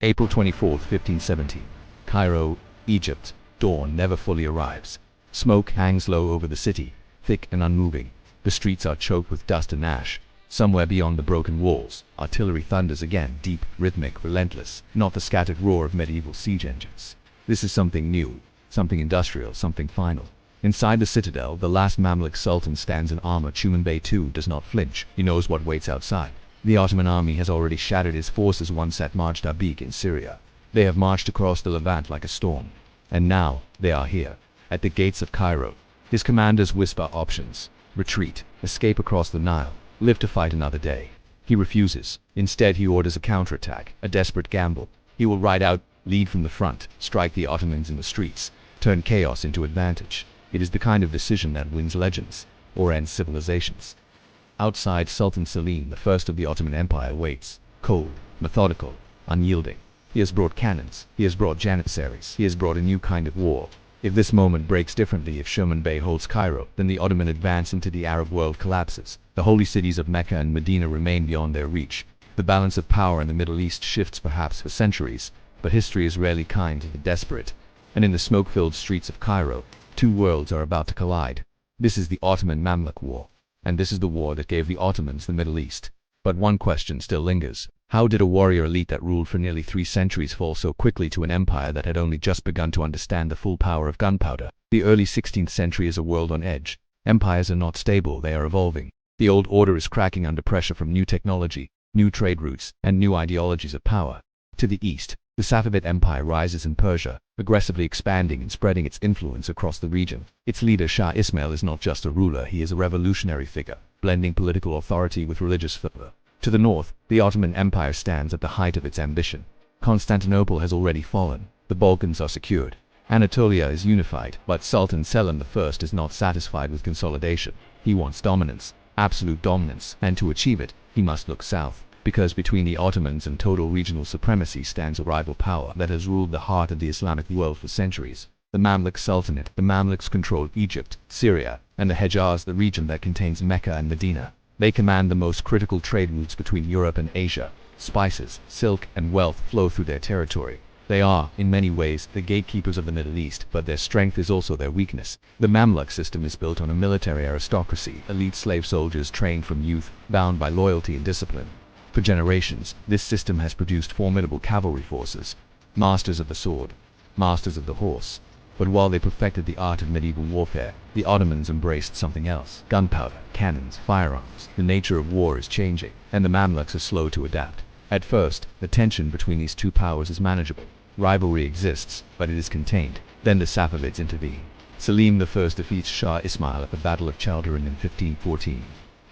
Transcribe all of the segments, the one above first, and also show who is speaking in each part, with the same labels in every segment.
Speaker 1: April 24, 1570. Cairo, Egypt. Dawn never fully arrives. Smoke hangs low over the city, thick and unmoving. The streets are choked with dust and ash. Somewhere beyond the broken walls, artillery thunders again, deep, rhythmic, relentless, not the scattered roar of medieval siege engines. This is something new, something industrial, something final. Inside the citadel, the last Mamluk Sultan stands in armor. Tuman Bay II does not flinch. He knows what waits outside. The Ottoman army has already shattered his forces once at Marj Dabiq in Syria. They have marched across the Levant like a storm. And now, they are here, at the gates of Cairo. His commanders whisper options: retreat, escape across the Nile, live to fight another day. He refuses. Instead, he orders a counterattack, a desperate gamble. He will ride out, lead from the front, strike the Ottomans in the streets, turn chaos into advantage. It is the kind of decision that wins legends, or ends civilizations. Outside, Sultan Selim I of the Ottoman Empire waits, cold, methodical, unyielding. He has brought cannons, he has brought janissaries, he has brought a new kind of war. If this moment breaks differently, if Tuman Bay holds Cairo, then the Ottoman advance into the Arab world collapses. The holy cities of Mecca and Medina remain beyond their reach. The balance of power in the Middle East shifts perhaps for centuries, but history is rarely kind to the desperate. And in the smoke-filled streets of Cairo, two worlds are about to collide. This is the Ottoman-Mamluk War, and this is the war that gave the Ottomans the Middle East. But one question still lingers. How did a warrior elite that ruled for nearly 3 centuries fall so quickly to an empire that had only just begun to understand the full power of gunpowder? The early 16th century is a world on edge. Empires are not stable, they are evolving. The old order is cracking under pressure from new technology, new trade routes, and new ideologies of power. To the east, the Safavid Empire rises in Persia, aggressively expanding and spreading its influence across the region. Its leader Shah Ismail is not just a ruler, he is a revolutionary figure, blending political authority with religious fervor. To the north, the Ottoman Empire stands at the height of its ambition. Constantinople has already fallen, the Balkans are secured, Anatolia is unified, but Sultan Selim I is not satisfied with consolidation. He wants dominance, absolute dominance, and to achieve it, he must look south, because between the Ottomans and total regional supremacy stands a rival power that has ruled the heart of the Islamic world for centuries. The Mamluk Sultanate. The Mamluks control Egypt, Syria, and the Hejaz, the region that contains Mecca and Medina. They command the most critical trade routes between Europe and Asia. Spices, silk, and wealth flow through their territory. They are, in many ways, the gatekeepers of the Middle East, but their strength is also their weakness. The Mamluk system is built on a military aristocracy, elite slave soldiers trained from youth, bound by loyalty and discipline. For generations, this system has produced formidable cavalry forces, masters of the sword, masters of the horse. But while they perfected the art of medieval warfare, the Ottomans embraced something else: gunpowder, cannons, firearms. The nature of war is changing, and the Mamluks are slow to adapt. At first, the tension between these two powers is manageable. Rivalry exists, but it is contained. Then the Safavids intervene. Selim I defeats Shah Ismail at the Battle of Chaldiran in 1514,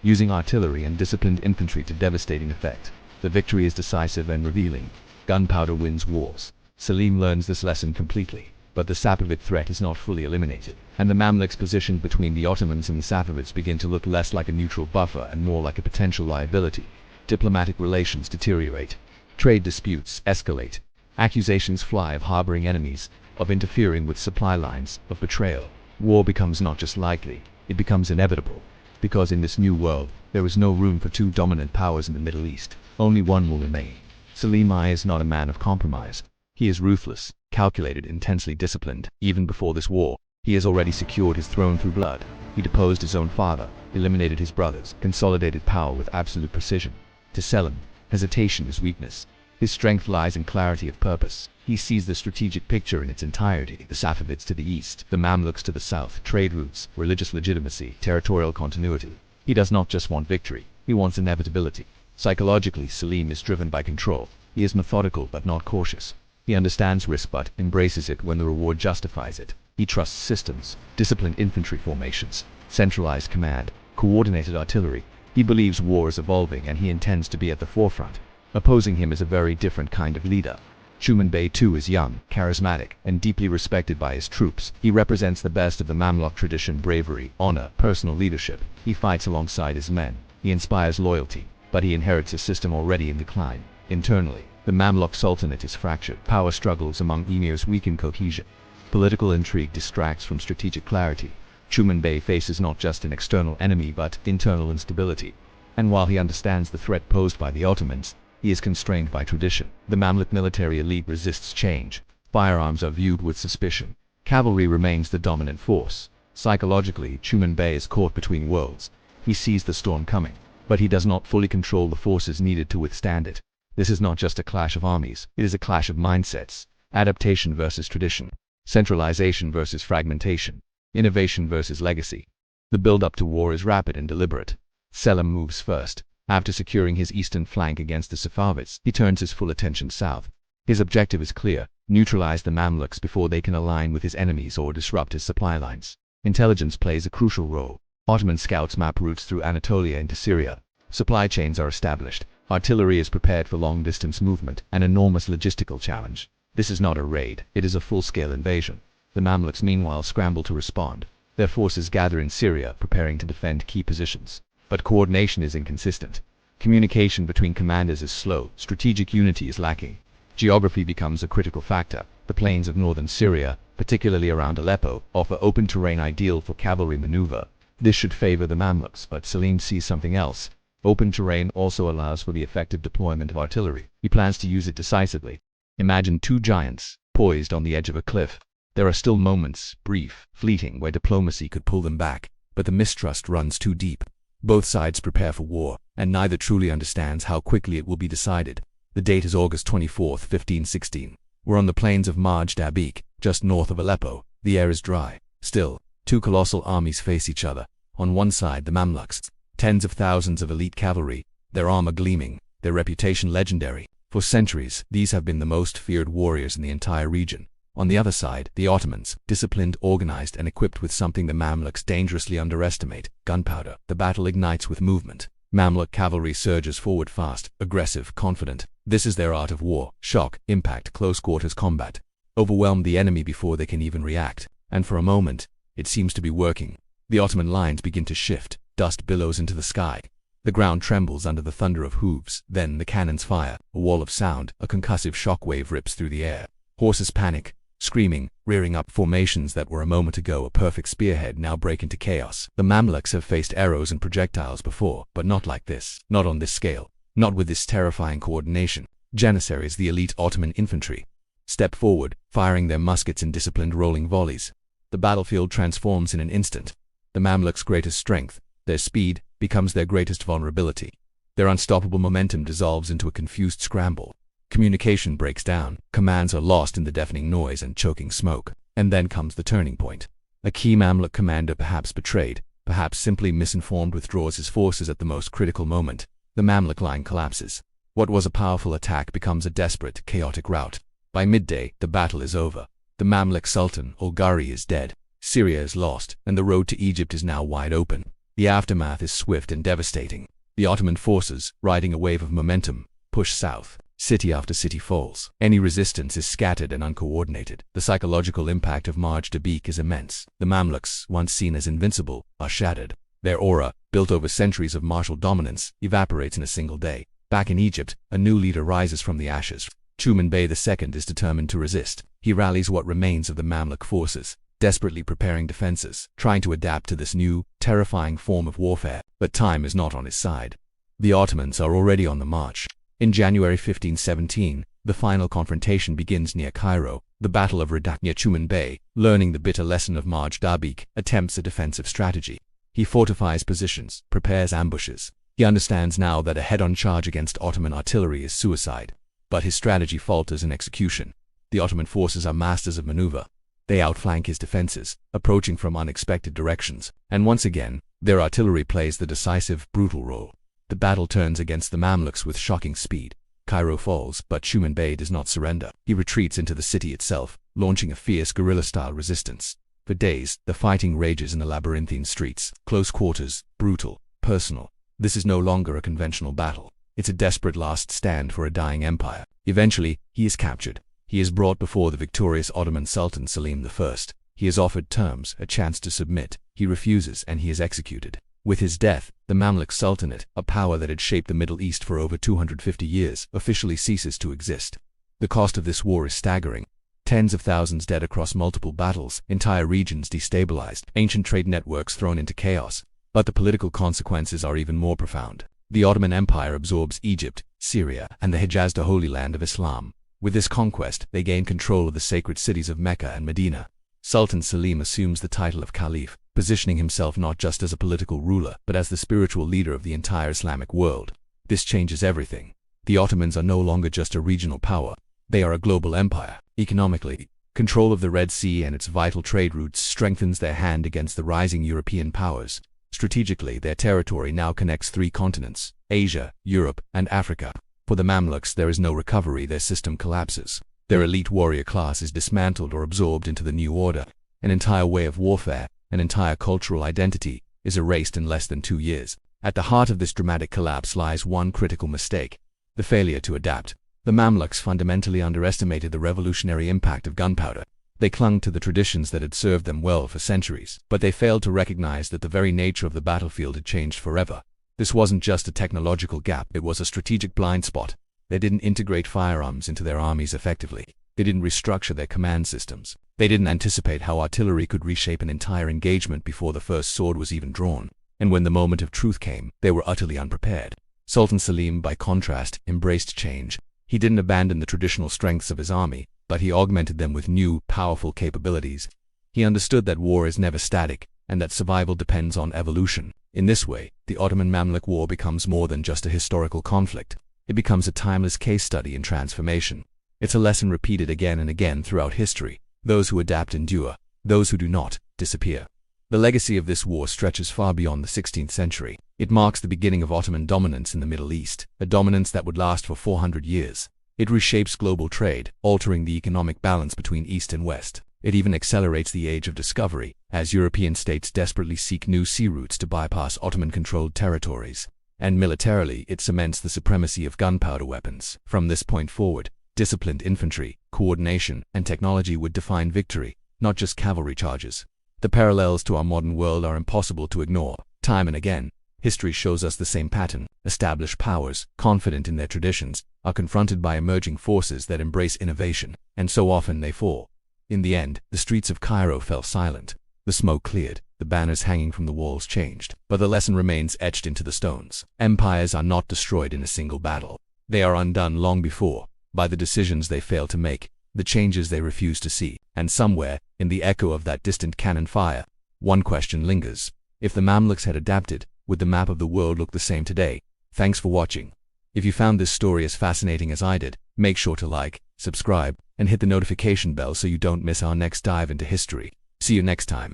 Speaker 1: using artillery and disciplined infantry to devastating effect. The victory is decisive and revealing. Gunpowder wins wars. Selim learns this lesson completely. But the Safavid threat is not fully eliminated, and the Mamluks positioned between the Ottomans and the Safavids begin to look less like a neutral buffer and more like a potential liability. Diplomatic relations deteriorate. Trade disputes escalate. Accusations fly of harboring enemies, of interfering with supply lines, of betrayal. War becomes not just likely, it becomes inevitable. Because in this new world, there is no room for two dominant powers in the Middle East. Only one will remain. Selim I is not a man of compromise. He is ruthless, calculated, intensely disciplined. Even before this war, he has already secured his throne through blood. He deposed his own father, eliminated his brothers, consolidated power with absolute precision. To Selim, hesitation is weakness. His strength lies in clarity of purpose. He sees the strategic picture in its entirety. The Safavids to the east, the Mamluks to the south, trade routes, religious legitimacy, territorial continuity. He does not just want victory, he wants inevitability. Psychologically, Selim is driven by control. He is methodical but not cautious. He understands risk but embraces it when the reward justifies it. He trusts systems, disciplined infantry formations, centralized command, coordinated artillery. He believes war is evolving and he intends to be at the forefront. Opposing him is a very different kind of leader. Tuman Bay II is young, charismatic, and deeply respected by his troops. He represents the best of the Mamluk tradition: bravery, honor, personal leadership. He fights alongside his men. He inspires loyalty, but he inherits a system already in decline. Internally, the Mamluk Sultanate is fractured. Power struggles among emirs weaken cohesion. Political intrigue distracts from strategic clarity. Tuman Bay faces not just an external enemy but internal instability. And while he understands the threat posed by the Ottomans, He is constrained by tradition. The Mamluk military elite resists change. Firearms are viewed with suspicion. Cavalry remains the dominant force. Psychologically, Tuman Bay is caught between worlds. He sees the storm coming, but he does not fully control the forces needed to withstand it. This is not just a clash of armies, it is a clash of mindsets. Adaptation versus tradition. Centralization versus fragmentation. Innovation versus legacy. The build-up to war is rapid and deliberate. Selim moves first. After securing his eastern flank against the Safavids, he turns his full attention south. His objective is clear: neutralize the Mamluks before they can align with his enemies or disrupt his supply lines. Intelligence plays a crucial role. Ottoman scouts map routes through Anatolia into Syria. Supply chains are established. Artillery is prepared for long-distance movement, an enormous logistical challenge. This is not a raid, it is a full-scale invasion. The Mamluks meanwhile scramble to respond. Their forces gather in Syria, preparing to defend key positions. But coordination is inconsistent. Communication between commanders is slow, strategic unity is lacking. Geography becomes a critical factor. The plains of northern Syria, particularly around Aleppo, offer open terrain ideal for cavalry maneuver. This should favor the Mamluks, but Selim sees something else. Open terrain also allows for the effective deployment of artillery. He plans to use it decisively. Imagine two giants, poised on the edge of a cliff. There are still moments, brief, fleeting, where diplomacy could pull them back, but the mistrust runs too deep. Both sides prepare for war, and neither truly understands how quickly it will be decided. The date is August 24, 1516. We're on the plains of Marj Dabiq, just north of Aleppo. The air is dry. Still, two colossal armies face each other. On one side, the Mamluks, tens of thousands of elite cavalry, their armor gleaming, their reputation legendary. For centuries, these have been the most feared warriors in the entire region. On the other side, the Ottomans, disciplined, organized, and equipped with something the Mamluks dangerously underestimate: gunpowder. The battle ignites with movement. Mamluk cavalry surges forward fast, aggressive, confident. This is their art of war: shock, impact, close-quarters combat. Overwhelm the enemy before they can even react. And for a moment, it seems to be working. The Ottoman lines begin to shift. Dust billows into the sky. The ground trembles under the thunder of hooves. Then the cannons fire. A wall of sound, a concussive shockwave rips through the air. Horses panic, screaming, rearing up. Formations that were a moment ago a perfect spearhead now break into chaos. The Mamluks have faced arrows and projectiles before, but not like this. Not on this scale. Not with this terrifying coordination. Janissaries, the elite Ottoman infantry, step forward, firing their muskets in disciplined rolling volleys. The battlefield transforms in an instant. The Mamluks' greatest strength, their speed, becomes their greatest vulnerability. Their unstoppable momentum dissolves into a confused scramble. Communication breaks down. Commands are lost in the deafening noise and choking smoke. And then comes the turning point. A key Mamluk commander, perhaps betrayed, perhaps simply misinformed, withdraws his forces at the most critical moment. The Mamluk line collapses. What was a powerful attack becomes a desperate, chaotic rout. By midday, the battle is over. The Mamluk Sultan, Olgari, is dead. Syria is lost, and the road to Egypt is now wide open. The aftermath is swift and devastating. The Ottoman forces, riding a wave of momentum, push south. City after city falls. Any resistance is scattered and uncoordinated. The psychological impact of Marj Dabiq is immense. The Mamluks, once seen as invincible, are shattered. Their aura, built over centuries of martial dominance, evaporates in a single day. Back in Egypt, a new leader rises from the ashes. Tuman Bay II is determined to resist. He rallies what remains of the Mamluk forces, desperately preparing defenses, trying to adapt to this new, terrifying form of warfare. But time is not on his side. The Ottomans are already on the march. In January 1517, the final confrontation begins near Cairo. The Battle of Radak near Tuman Bay, learning the bitter lesson of Marj Dabiq, attempts a defensive strategy. He fortifies positions, prepares ambushes. He understands now that a head-on charge against Ottoman artillery is suicide. But his strategy falters in execution. The Ottoman forces are masters of maneuver. They outflank his defenses, approaching from unexpected directions. And once again, their artillery plays the decisive, brutal role. The battle turns against the Mamluks with shocking speed. Cairo falls, but Tuman Bay does not surrender. He retreats into the city itself, launching a fierce guerrilla-style resistance. For days, the fighting rages in the labyrinthine streets. Close quarters, brutal, personal. This is no longer a conventional battle. It's a desperate last stand for a dying empire. Eventually, he is captured. He is brought before the victorious Ottoman Sultan Selim I. He is offered terms, a chance to submit. He refuses, and he is executed. With his death, the Mamluk Sultanate, a power that had shaped the Middle East for over 250 years, officially ceases to exist. The cost of this war is staggering. Tens of thousands dead across multiple battles, entire regions destabilized, ancient trade networks thrown into chaos. But the political consequences are even more profound. The Ottoman Empire absorbs Egypt, Syria, and the Hejaz, the Holy Land of Islam. With this conquest, they gain control of the sacred cities of Mecca and Medina. Sultan Selim assumes the title of Caliph, positioning himself not just as a political ruler, but as the spiritual leader of the entire Islamic world. This changes everything. The Ottomans are no longer just a regional power. They are a global empire. Economically, control of the Red Sea and its vital trade routes strengthens their hand against the rising European powers. Strategically, their territory now connects 3 continents: Asia, Europe, and Africa. For the Mamluks, there is no recovery. Their system collapses. Their elite warrior class is dismantled or absorbed into the new order. An entire way of warfare, an entire cultural identity, is erased in less than 2 years. At the heart of this dramatic collapse lies one critical mistake: the failure to adapt. The Mamluks fundamentally underestimated the revolutionary impact of gunpowder. They clung to the traditions that had served them well for centuries, but they failed to recognize that the very nature of the battlefield had changed forever. This wasn't just a technological gap, it was a strategic blind spot. They didn't integrate firearms into their armies effectively. They didn't restructure their command systems. They didn't anticipate how artillery could reshape an entire engagement before the first sword was even drawn. And when the moment of truth came, they were utterly unprepared. Sultan Selim, by contrast, embraced change. He didn't abandon the traditional strengths of his army, but he augmented them with new, powerful capabilities. He understood that war is never static, and that survival depends on evolution. In this way, the Ottoman-Mamluk War becomes more than just a historical conflict. It becomes a timeless case study in transformation. It's a lesson repeated again and again throughout history. Those who adapt endure. Those who do not, disappear. The legacy of this war stretches far beyond the 16th century. It marks the beginning of Ottoman dominance in the Middle East, a dominance that would last for 400 years. It reshapes global trade, altering the economic balance between East and West. It even accelerates the age of discovery, as European states desperately seek new sea routes to bypass Ottoman-controlled territories. And militarily, it cements the supremacy of gunpowder weapons. From this point forward, disciplined infantry, coordination, and technology would define victory, not just cavalry charges. The parallels to our modern world are impossible to ignore. Time and again, history shows us the same pattern. Established powers, confident in their traditions, are confronted by emerging forces that embrace innovation, and so often they fall. In the end, the streets of Cairo fell silent. The smoke cleared, the banners hanging from the walls changed, but the lesson remains etched into the stones. Empires are not destroyed in a single battle. They are undone long before, by the decisions they fail to make, the changes they refuse to see. And somewhere, in the echo of that distant cannon fire, one question lingers. If the Mamluks had adapted, would the map of the world look the same today? Thanks for watching. If you found this story as fascinating as I did, make sure to like, subscribe, and hit the notification bell so you don't miss our next dive into history. See you next time.